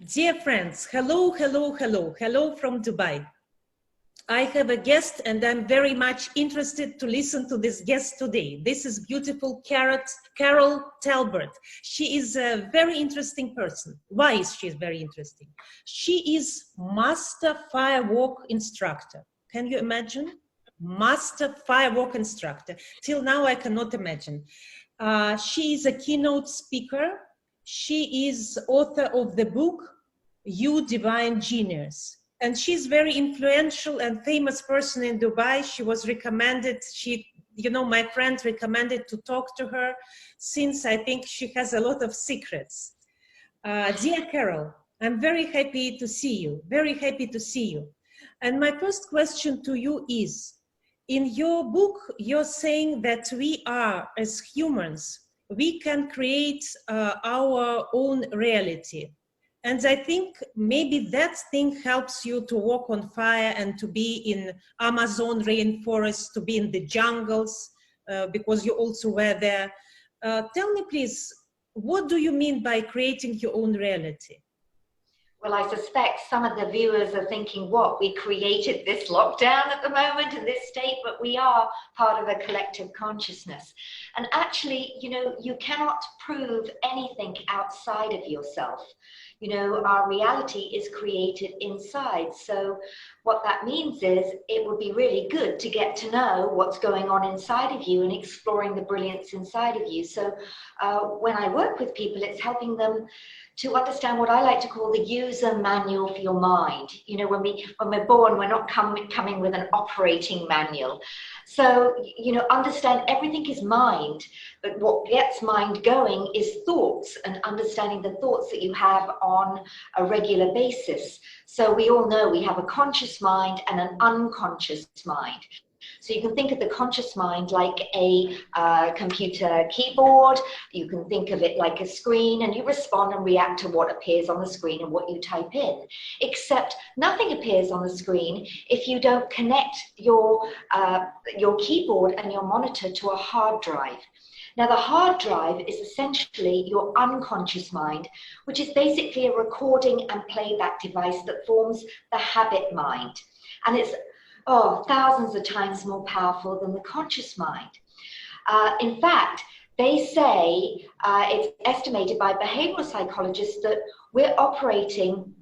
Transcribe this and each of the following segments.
Dear friends, hello, hello, hello, hello from Dubai. I have a guest and I'm very much interested to listen to this guest today. This is beautiful Carol Talbot. She is a very interesting person. Why is she very interesting? She is master firewalk instructor. Can you imagine? Master firewalk instructor. Till now, I cannot imagine. She is a keynote speaker. She is author of the book, You Divine Genius. And she's very influential and famous person in Dubai. She was recommended, my friend recommended to talk to her since I think she has a lot of secrets. Dear Carol, I'm very happy to see you, very happy to see you. And my first question to you is, in your book, you're saying that we are, as humans, we can create our own reality. And I think maybe that thing helps you to walk on fire and to be in Amazon rainforest, to be in the jungles, because you also were there. Tell me, please, what do you mean by creating your own reality? Well, I suspect some of the viewers are thinking, what, we created this lockdown at the moment in this state, but we are part of a collective consciousness. And actually, you cannot prove anything outside of yourself. Our reality is created inside. So what that means is it would be really good to get to know what's going on inside of you and exploring the brilliance inside of you. So when I work with people, it's helping them to understand what I like to call the user manual for your mind. When we're born, we're not coming with an operating manual. So, understand everything is mind, but what gets mind going is thoughts and understanding the thoughts that you have on a regular basis. So we all know we have a conscious mind and an unconscious mind. So you can think of the conscious mind like a computer keyboard. You can think of it like a screen, and you respond and react to what appears on the screen and what you type in. Except nothing appears on the screen if you don't connect your keyboard and your monitor to a hard drive. Now, the hard drive is essentially your unconscious mind, which is basically a recording and playback device that forms the habit mind. And it's thousands of times more powerful than the conscious mind. In fact, they say it's estimated by behavioral psychologists that we're operating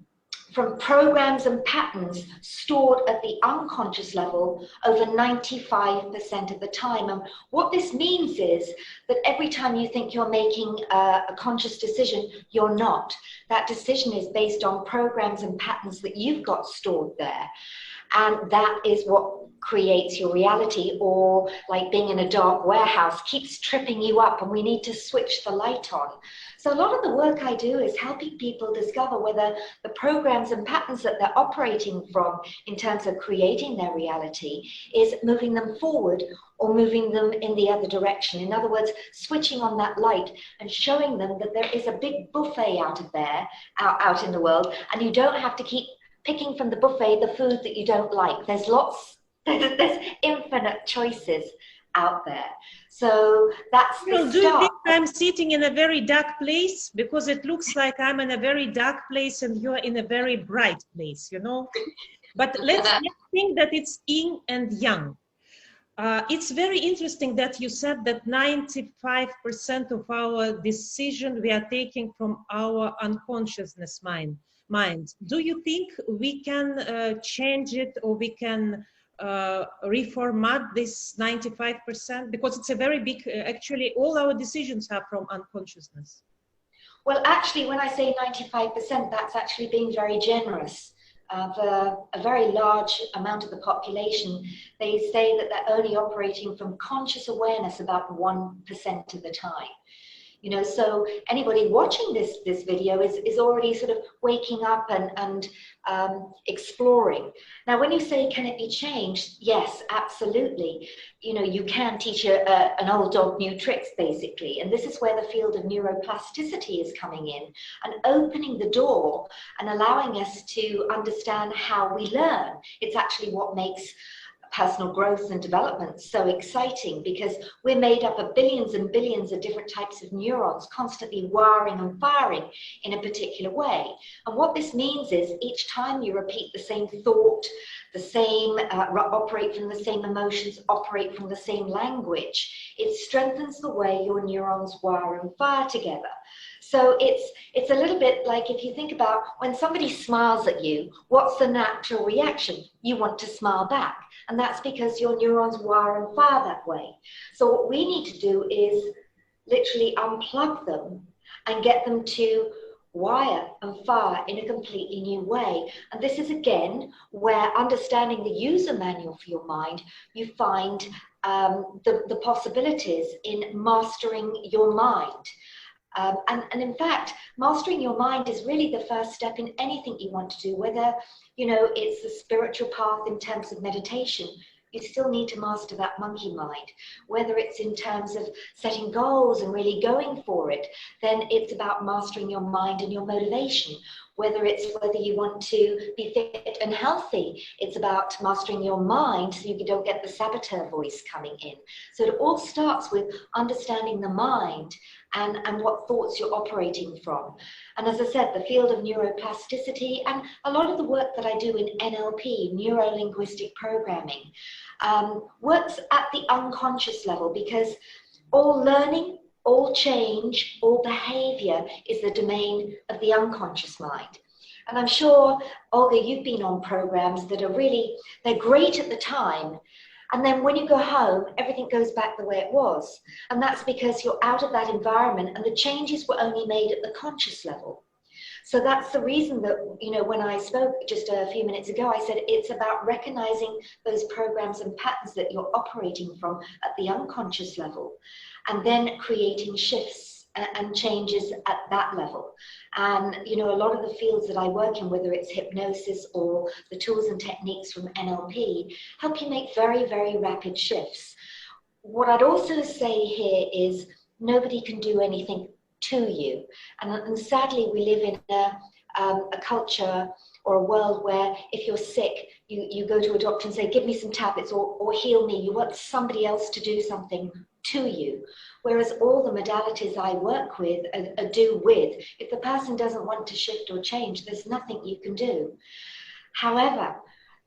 from programs and patterns stored at the unconscious level over 95% of the time. And what this means is that every time you think you're making a conscious decision, you're not. That decision is based on programs and patterns that you've got stored there. And that is what creates your reality, or like being in a dark warehouse keeps tripping you up and we need to switch the light on. So a lot of the work I do is helping people discover whether the programs and patterns that they're operating from in terms of creating their reality is moving them forward or moving them in the other direction. In other words, switching on that light and showing them that there is a big buffet out in the world, and you don't have to keep picking from the buffet the food that you don't like. There's infinite choices out there. So that's the start. Do you think I'm sitting in a very dark place? Because it looks like I'm in a very dark place and you're in a very bright place, But let's think that it's yin and yang. It's very interesting that you said that 95% of our decision we are taking from our unconsciousness mind. Do you think we can change it, or we can reformat this 95%? Because it's a very big, actually all our decisions are from unconsciousness. Well, actually, when I say 95%, that's actually being very generous. For a very large amount of the population, they say that they're only operating from conscious awareness about 1% of the time. So anybody watching this video is already sort of waking up and exploring. Now, when you say, can it be changed? Yes, absolutely. You can teach an old dog new tricks, basically. And this is where the field of neuroplasticity is coming in and opening the door and allowing us to understand how we learn. It's actually what makes personal growth and development so exciting, because we're made up of billions and billions of different types of neurons constantly wiring and firing in a particular way. And what this means is each time you repeat the same thought, the same, operate from the same emotions, operate from the same language, it strengthens the way your neurons wire and fire together. So it's a little bit like, if you think about when somebody smiles at you, what's the natural reaction? You want to smile back. And that's because your neurons wire and fire that way. So what we need to do is literally unplug them and get them to wire and fire in a completely new way. And this is, again, where understanding the user manual for your mind, you find the possibilities in mastering your mind. And in fact, mastering your mind is really the first step in anything you want to do, whether, you know, it's the spiritual path in terms of meditation. You still need to master that monkey mind. Whether it's in terms of setting goals and really going for it, then it's about mastering your mind and your motivation. Whether you want to be fit and healthy, it's about mastering your mind so you don't get the saboteur voice coming in. So it all starts with understanding the mind and what thoughts you're operating from. And as I said, the field of neuroplasticity and a lot of the work that I do in NLP, neuro-linguistic programming, works at the unconscious level, because all learning, all change, all behavior is the domain of the unconscious mind. And I'm sure, Olga, you've been on programs that are really, they're great at the time. And then when you go home, everything goes back the way it was. And that's because you're out of that environment and the changes were only made at the conscious level. So that's the reason that, you know, when I spoke just a few minutes ago, I said it's about recognizing those programs and patterns that you're operating from at the unconscious level, and then creating shifts and changes at that level. And, you know, a lot of the fields that I work in, whether it's hypnosis or the tools and techniques from NLP, help you make very, very rapid shifts. What I'd also say here is nobody can do anything to you. And sadly, we live in a culture or a world where if you're sick, you go to a doctor and say, give me some tablets or heal me. You want somebody else to do something to you. Whereas all the modalities I work with are do with. If the person doesn't want to shift or change, there's nothing you can do. However,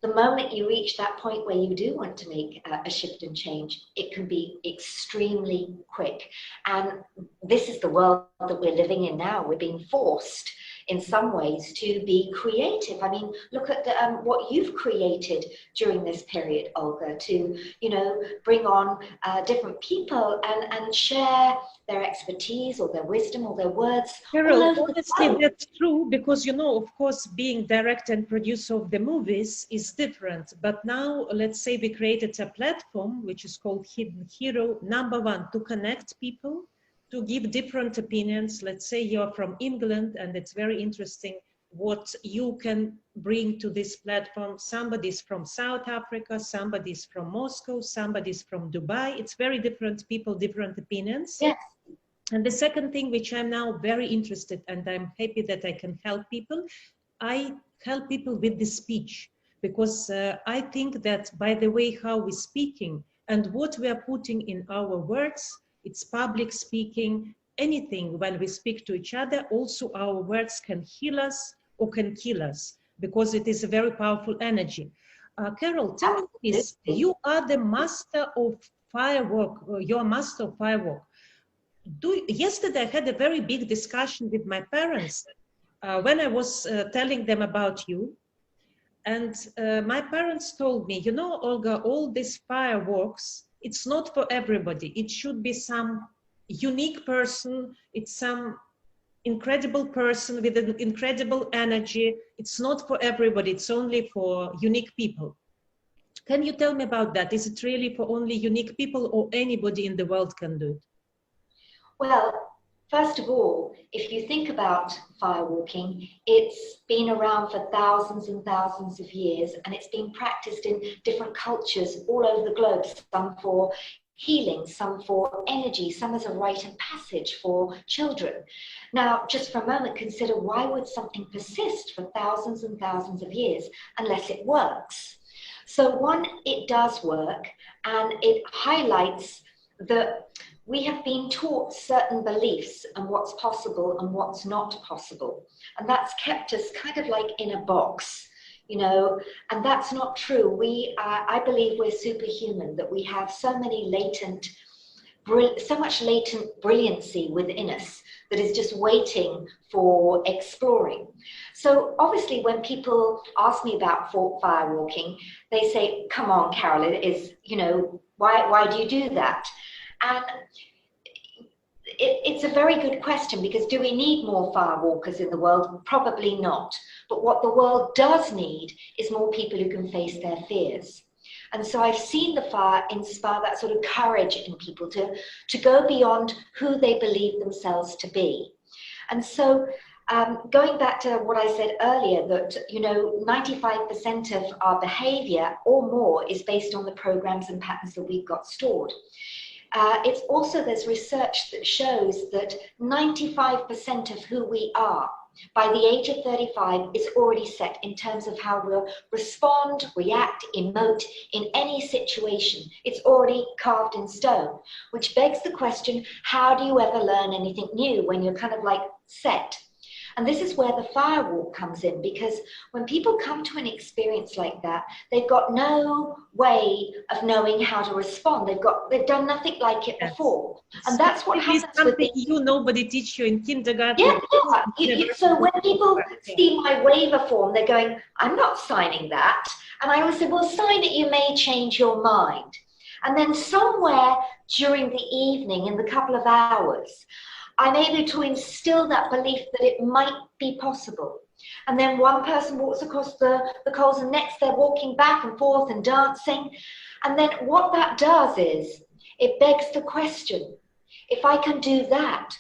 the moment you reach that point where you do want to make a shift and change, it can be extremely quick. And this is the world that we're living in now. We're being forced in some ways to be creative. I mean, look at what you've created during this period, Olga, to, you know, bring on different people and share their expertise or their wisdom or their words. Carol, honestly, that's true, because, you know, of course, being director and producer of the movies is different. But now, let's say we created a platform which is called Hidden Hero, number one, to connect people, to give different opinions. Let's say you're from England and it's very interesting what you can bring to this platform. Somebody's from South Africa, somebody's from Moscow, somebody's from Dubai. It's very different people, different opinions. Yes. And the second thing, which I'm now very interested, and I'm happy that I can help people, I help people with the speech, because I think that by the way how we're speaking and what we are putting in our words, it's public speaking, anything when we speak to each other, also our words can heal us or can kill us, because it is a very powerful energy. Carol, tell me this, you are the master of firework, you're a master of firework. Yesterday I had a very big discussion with my parents when I was telling them about you. And my parents told me, you know, Olga, all these fireworks, it's not for everybody. It should be some unique person. It's some incredible person with an incredible energy. It's not for everybody. It's only for unique people. Can you tell me about that? Is it really for only unique people, or anybody in the world can do it? Well, first of all, if you think about firewalking, it's been around for thousands and thousands of years, and it's been practiced in different cultures all over the globe, some for healing, some for energy, some as a rite of passage for children. Now, just for a moment, consider, why would something persist for thousands and thousands of years unless it works? So one, it does work, and it highlights that we have been taught certain beliefs and what's possible and what's not possible. And that's kept us kind of like in a box, you know, and that's not true. I believe we're superhuman, that we have so much latent brilliancy within us that is just waiting for exploring. So obviously when people ask me about firewalking, they say, come on, Carol, it is, you know, why do you do that? And it's a very good question, because do we need more firewalkers in the world? Probably not. But what the world does need is more people who can face their fears. And so I've seen the fire inspire that sort of courage in people to go beyond who they believe themselves to be. And so going back to what I said earlier, that, you know, 95% of our behavior or more is based on the programs and patterns that we've got stored. It's also, there's research that shows that 95% of who we are by the age of 35 is already set in terms of how we'll respond, react, emote in any situation. It's already carved in stone, which begs the question, how do you ever learn anything new when you're kind of like set? And this is where the firewalk comes in, because when people come to an experience like that, they've got no way of knowing how to respond. They've done nothing like it before. And that's what happens with something nobody teach you in kindergarten. Yeah. So when people see my waiver form, they're going, I'm not signing that. And I always say, well, sign it, you may change your mind. And then somewhere during the evening, in the couple of hours, I'm able to instill that belief that it might be possible. And then one person walks across the coals, and next they're walking back and forth and dancing. And then what that does is, it begs the question, if I can do that,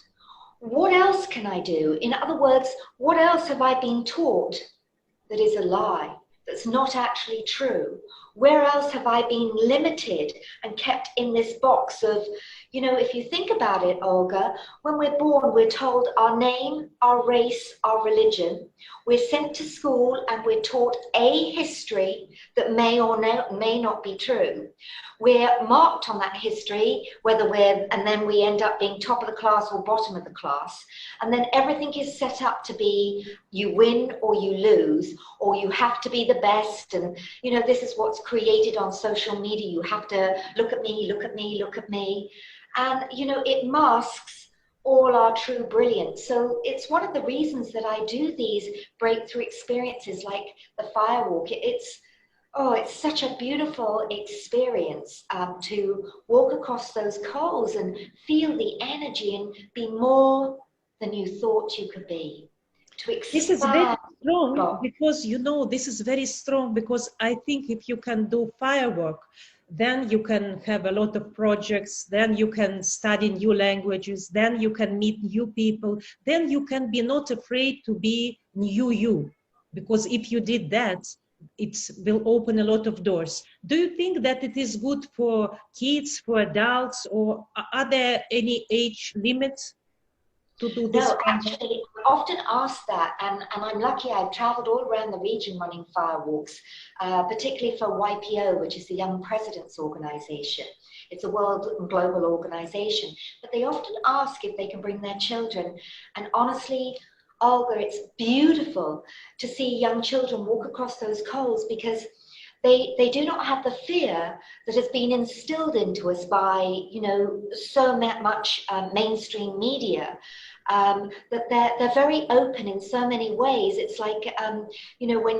what else can I do? In other words, what else have I been taught that is a lie, that's not actually true? Where else have I been limited and kept in this box of, you know, if you think about it, Olga, when we're born, we're told our name, our race, our religion. We're sent to school and we're taught a history that may or may not be true. We're marked on that history, and then we end up being top of the class or bottom of the class. And then everything is set up to be, you win or you lose, or you have to be the best. And, you know, this is what's created on social media. You have to look at me, look at me, look at me. And, you know, it masks all our true brilliance. So it's one of the reasons that I do these breakthrough experiences like the Firewalk. It's such a beautiful experience to walk across those coals and feel the energy and be more than you thought you could be. This is very strong because, you know, this is very strong because I think if you can do firework, then you can have a lot of projects, then you can study new languages, then you can meet new people, then you can be not afraid to be new you. Because if you did that, it will open a lot of doors. Do you think that it is good for kids, for adults, or are there any age limits to do this? No, actually, I often ask that, and I'm lucky. I've traveled all around the region running firewalks, particularly for YPO, which is the Young Presidents Organization. It's a world and global organization, but they often ask if they can bring their children. And honestly, Olga, it's beautiful to see young children walk across those coals, because they do not have the fear that has been instilled into us by, you know, so much mainstream media. That they're very open in so many ways. It's like, you know, when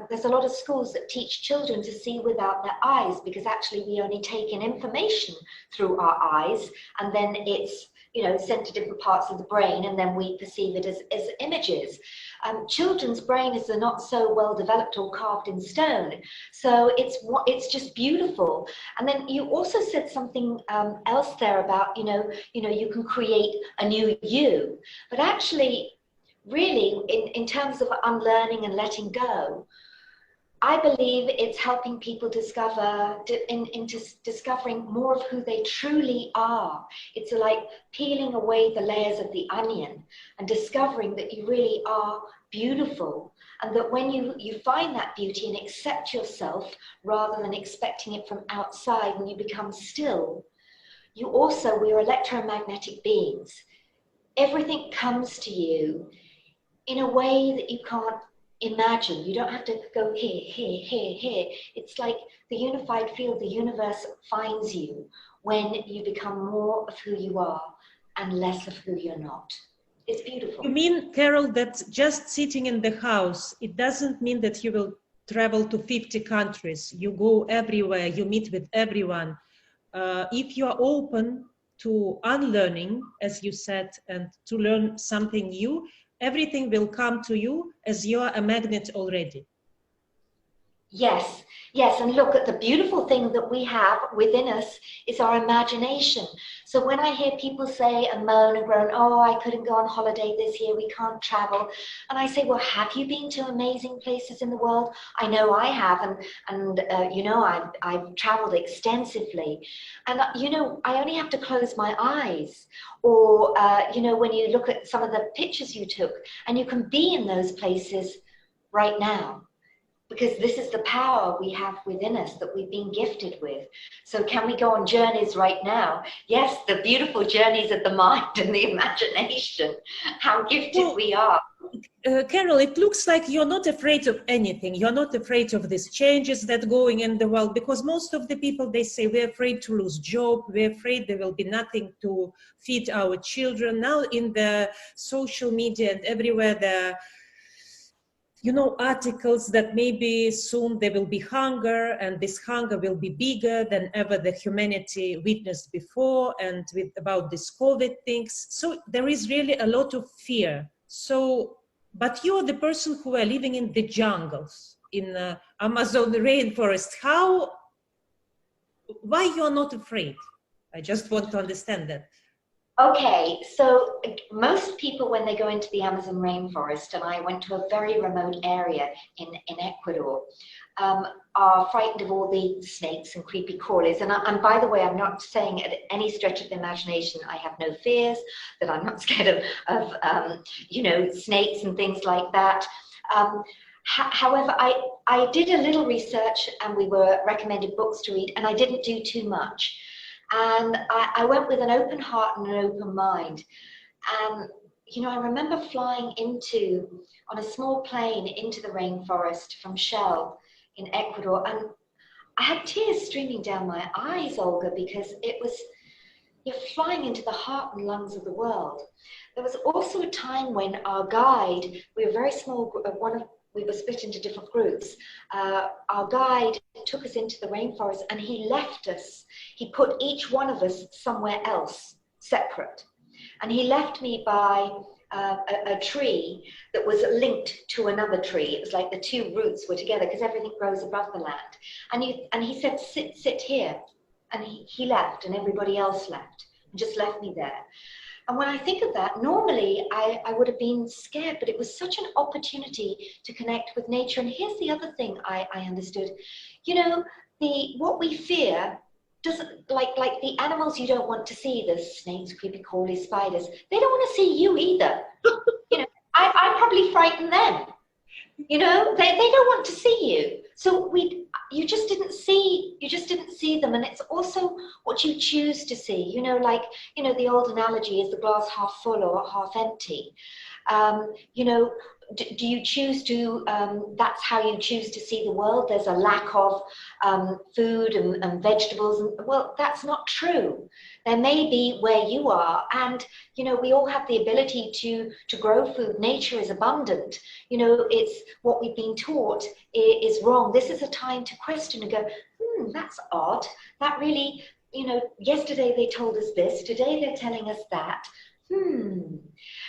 there's a lot of schools that teach children to see without their eyes, because actually we only take in information through our eyes, and then it's, you know, sent to different parts of the brain, and then we perceive it as images. Children's brain is not so well developed or carved in stone, so it's just beautiful. And then you also said something else there about, you know, you can create a new you, but actually, really, in terms of unlearning and letting go, I believe it's helping people discover, into discovering more of who they truly are. It's like peeling away the layers of the onion and discovering that you really are beautiful. And that when you find that beauty and accept yourself rather than expecting it from outside, when you become still, we are electromagnetic beings. Everything comes to you in a way that you can't imagine. You don't have to go here, here, here, here. It's like the unified field, the universe finds you when you become more of who you are and less of who you're not. It's beautiful. You mean, Carol, that just sitting in the house, it doesn't mean that you will travel to 50 countries. You go everywhere, you meet with everyone. If you are open to unlearning, as you said, and to learn something new, everything will come to you as you are a magnet already. Yes, yes, and look, at the beautiful thing that we have within us is our imagination. So when I hear people say and moan and groan, oh, I couldn't go on holiday this year, we can't travel. And I say, well, have you been to amazing places in the world? I know I have, and you know, I've traveled extensively. And, you know, I only have to close my eyes. Or, you know, when you look at some of the pictures you took, and you can be in those places right now. Because this is the power we have within us that we've been gifted with. So can we go on journeys right now? Yes, the beautiful journeys of the mind and the imagination. How gifted we are. Carol, it looks like you're not afraid of anything. You're not afraid of these changes that are going in the world, because most of the people, they say, we're afraid to lose job. We're afraid there will be nothing to feed our children. Now in the social media and everywhere, you know, articles that maybe soon there will be hunger, and this hunger will be bigger than ever the humanity witnessed before, and about this COVID things. So there is really a lot of fear. So, but you're the person who are living in the jungles, in Amazon rainforest. Why you're not afraid? I just want to understand that. Okay, so most people, when they go into the Amazon rainforest, and I went to a very remote area in Ecuador, are frightened of all the snakes and creepy crawlies. And by the way, I'm not saying at any stretch of the imagination I have no fears, that I'm not scared of you know, snakes and things like that. However, I did a little research, and we were recommended books to read, and I didn't do too much. And I went with an open heart and an open mind. And, you know, I remember flying on a small plane into the rainforest from Shell in Ecuador. And I had tears streaming down my eyes, Olga, because you're flying into the heart and lungs of the world. There was also a time when our guide, we were a very small group, we were split into different groups. Our guide took us into the rainforest, and he left us. He put each one of us somewhere else, separate. And he left me by a tree that was linked to another tree. It was like the two roots were together, because everything grows above the land. And he said, sit here. And he left, and everybody else left, and just left me there. And when I think of that, normally I would have been scared, but it was such an opportunity to connect with nature. And here's the other thing I understood. You know, what we fear doesn't, like the animals you don't want to see, the snakes, creepy crawly spiders, they don't want to see you either. You know, I probably frighten them. You know, they don't want to see you. So you just didn't see them. And it's also what you choose to see. You know, like, you know, the old analogy is the glass half full or half empty. You know, do you choose to, that's how you choose to see the world? There's a lack of food and vegetables. And, well, that's not true. There may be where you are. And, you know, we all have the ability to grow food. Nature is abundant. You know, it's what we've been taught is wrong. This is a time to question and go, that's odd. That really, you know, yesterday they told us this. Today they're telling us that.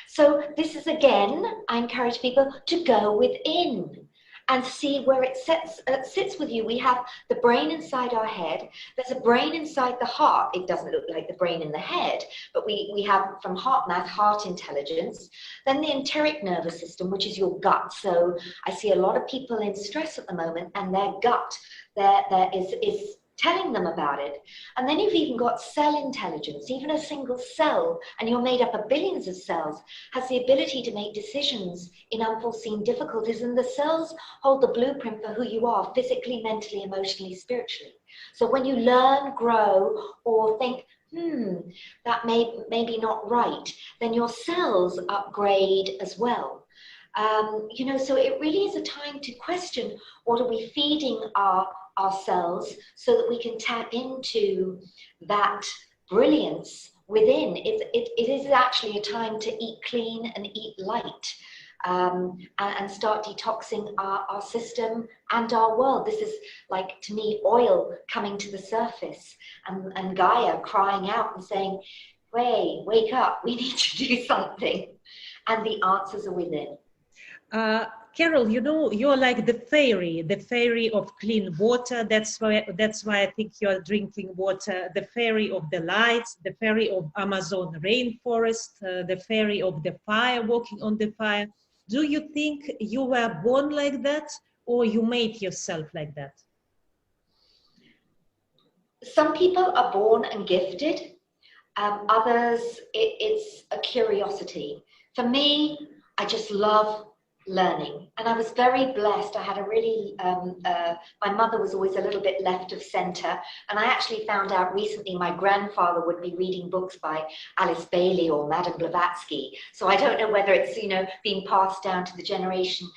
So this is, again, I encourage people to go within and see where it sits with you. We have the brain inside our head. There's a brain inside the heart. It doesn't look like the brain in the head, but we have, from heart math, heart intelligence. Then the enteric nervous system, which is your gut. So I see a lot of people in stress at the moment, and their gut there is telling them about it. And then you've even got cell intelligence. Even a single cell, and you're made up of billions of cells, has the ability to make decisions in unforeseen difficulties. And the cells hold the blueprint for who you are physically, mentally, emotionally, spiritually. So when you learn, grow, or think, that may be not right, then your cells upgrade as well. You know, so it really is a time to question, what are we feeding ourselves, so that we can tap into that brilliance within. It is actually a time to eat clean and eat light, and start detoxing our system and our world. This is like, to me, oil coming to the surface, and Gaia crying out and saying, "Hey, wake up, we need to do something." And the answers are within. Carol, you know, you're like the fairy of clean water. That's why I think you're drinking water. The fairy of the lights, the fairy of Amazon rainforest, the fairy of the fire, walking on the fire. Do you think you were born like that, or you made yourself like that? Some people are born and gifted. Others, it's a curiosity. For me, I just love learning, and I was very blessed. I had a really my mother was always a little bit left of center, and I actually found out recently my grandfather would be reading books by Alice Bailey or Madame Blavatsky. So I don't know whether it's, you know, being passed down to the generation.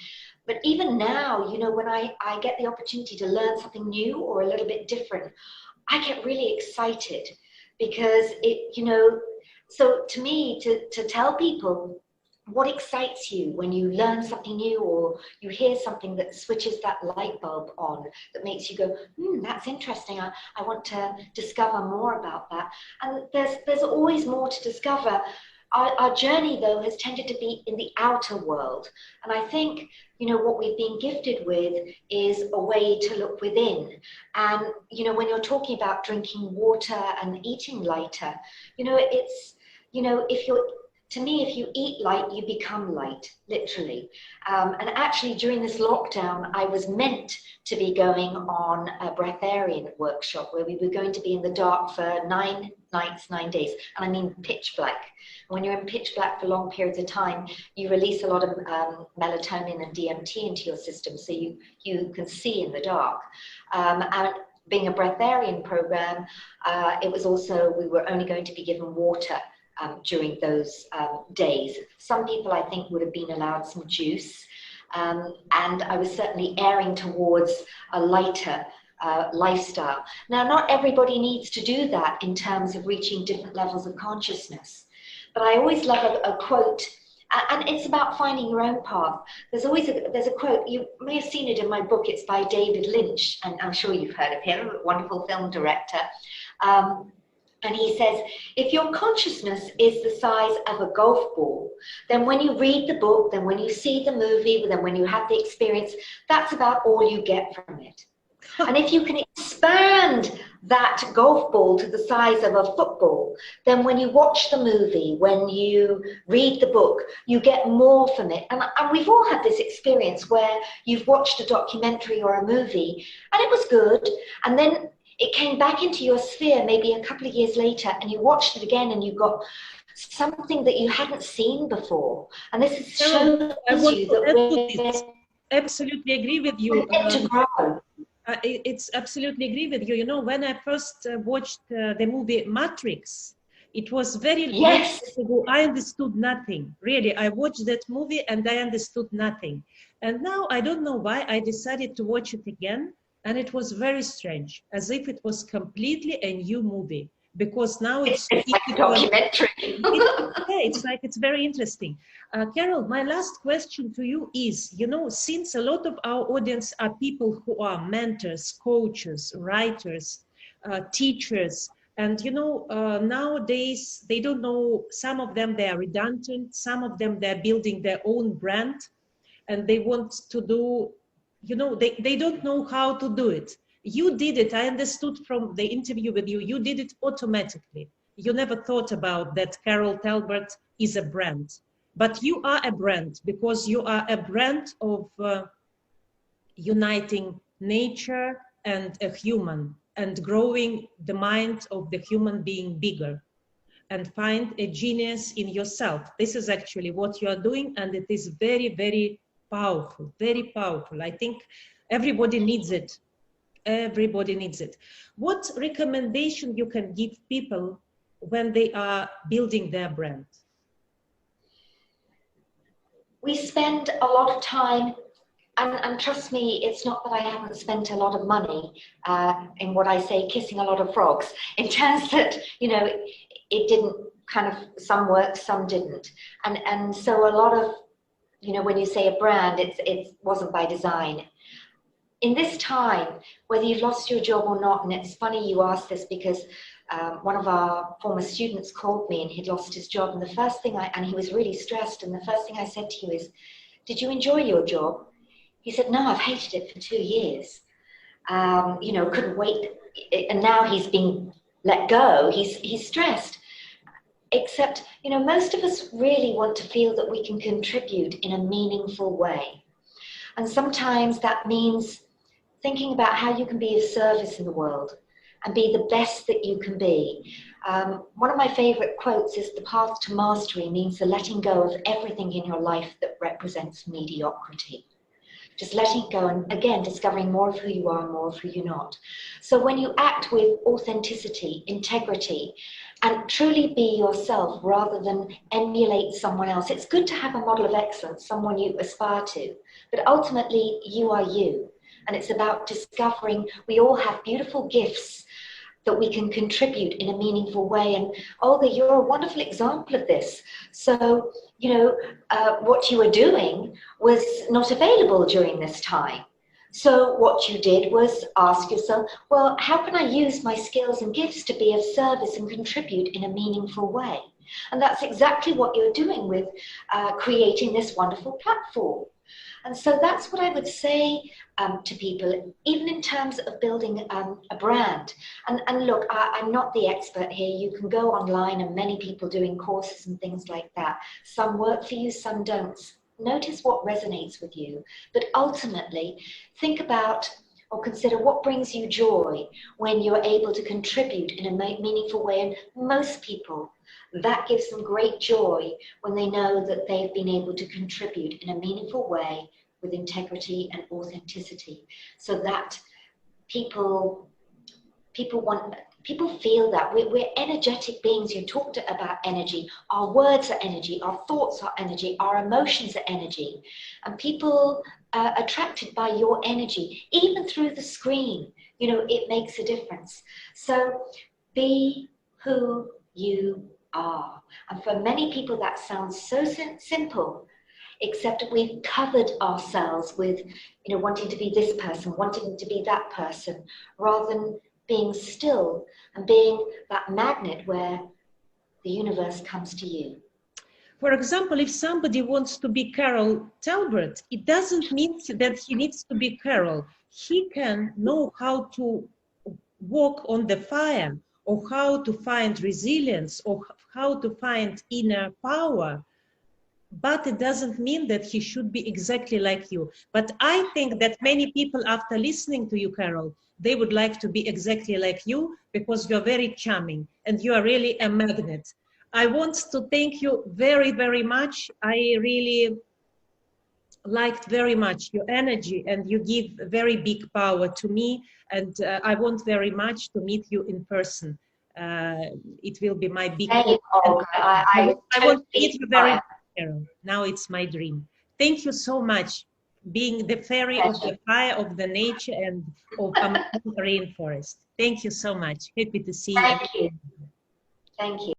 But even now, you know, when I get the opportunity to learn something new or a little bit different, I get really excited, because it, you know, so to me, to tell people what excites you when you learn something new, or you hear something that switches that light bulb on, that makes you go, that's interesting, I want to discover more about that. And there's always more to discover. Our journey, though, has tended to be in the outer world. And I think, you know, what we've been gifted with is a way to look within. And, you know, when you're talking about drinking water and eating lighter, you know, it's, you know, to me, if you eat light, you become light, literally. And actually, during this lockdown, I was meant to be going on a breatharian workshop, where we were going to be in the dark for 9 nights, 9 days. And I mean pitch black. When you're in pitch black for long periods of time, you release a lot of melatonin and DMT into your system, so you can see in the dark. And being a breatharian program, it was also, we were only going to be given water during those days. Some people, I think, would have been allowed some juice. And I was certainly erring towards a lighter lifestyle. Now, not everybody needs to do that in terms of reaching different levels of consciousness. But I always love a quote, and it's about finding your own path. There's a quote, you may have seen it in my book, it's by David Lynch, and I'm sure you've heard of him, a wonderful film director. And he says, if your consciousness is the size of a golf ball, then when you read the book, then when you see the movie, then when you have the experience, that's about all you get from it. And if you can expand that golf ball to the size of a football, then when you watch the movie, when you read the book, you get more from it. And we've all had this experience where you've watched a documentary or a movie, and it was good, and then it came back into your sphere maybe a couple of years later, and you watched it again, and you got something that you hadn't seen before. And this shows you that I absolutely agree with you. To grow. It's absolutely agree with you. You know, when I first watched the movie Matrix, it was very long ago. I understood nothing. Really, I watched that movie and I understood nothing. And now I don't know why I decided to watch it again. And it was very strange, as if it was completely a new movie, because now it's like a documentary. It's like, it's very interesting. Carol, my last question to you is, you know, since a lot of our audience are people who are mentors, coaches, writers, teachers, and, you know, nowadays, they don't know, some of them, they are redundant, some of them, they're building their own brand, and they want to do you know, they don't know how to do it. You did it. I understood from the interview with you, you did it automatically. You never thought about that Carol Talbot is a brand, but you are a brand because you are a brand of uniting nature and a human and growing the mind of the human being bigger and find a genius in yourself. This is actually what you are doing, and it is very, very powerful, very powerful. I think everybody needs it. Everybody needs it. What recommendation you can give people when they are building their brand? We spend a lot of time, and trust me, it's not that I haven't spent a lot of money in what I say, kissing a lot of frogs, in terms that, you know, it didn't kind of, some worked, some didn't. And so a lot of, you know, when you say a brand, it wasn't by design. In this time, whether you've lost your job or not, and it's funny you asked this because one of our former students called me and he'd lost his job, and the first thing and he was really stressed, and the first thing I said to him is, did you enjoy your job? He said, no, I've hated it for 2 years. You know, couldn't wait, and now he's been let go, he's stressed. Except, you know, most of us really want to feel that we can contribute in a meaningful way. And sometimes that means thinking about how you can be of service in the world and be the best that you can be. One of my favorite quotes is, the path to mastery means the letting go of everything in your life that represents mediocrity. Just letting go and, again, discovering more of who you are and more of who you're not. So when you act with authenticity, integrity, and truly be yourself rather than emulate someone else, it's good to have a model of excellence, someone you aspire to, but ultimately you are you. And it's about discovering we all have beautiful gifts that we can contribute in a meaningful way. And Olga, you're a wonderful example of this. So, you know, what you were doing was not available during this time. So what you did was ask yourself, well, how can I use my skills and gifts to be of service and contribute in a meaningful way? And that's exactly what you're doing with creating this wonderful platform. And so that's what I would say to people, even in terms of building a brand. And look, I'm not the expert here. You can go online and many people doing courses and things like that. Some work for you, some don't. Notice what resonates with you. But ultimately, think about or consider what brings you joy when you're able to contribute in a meaningful way. And most people, that gives them great joy when they know that they've been able to contribute in a meaningful way with integrity and authenticity, so that people feel that we're energetic beings. You talked about energy. Our words are energy, our thoughts are energy, our emotions are energy, and people are attracted by your energy, even through the screen. You know, it makes a difference. So be who you are. And for many people that sounds so simple, except we've covered ourselves with, you know, wanting to be this person, wanting to be that person, rather than being still and being that magnet where the universe comes to you. For example, if somebody wants to be Carol Talbot, it doesn't mean that he needs to be Carol. He can know how to walk on the fire, or how to find resilience, or how to find inner power. But it doesn't mean that he should be exactly like you. But I think that many people, after listening to you, Carol, they would like to be exactly like you, because you're very charming and you are really a magnet. I want to thank you very, very much. I really liked very much your energy, and you give very big power to me. And I want very much to meet you in person. It will be my big There you go. I want to meet you very much, Carol. Now it's my dream. Thank you so much, being the fairy of the fire, of the nature, and of Amazon rainforest. Thank you so much. Happy to see you. Thank you. Thank you.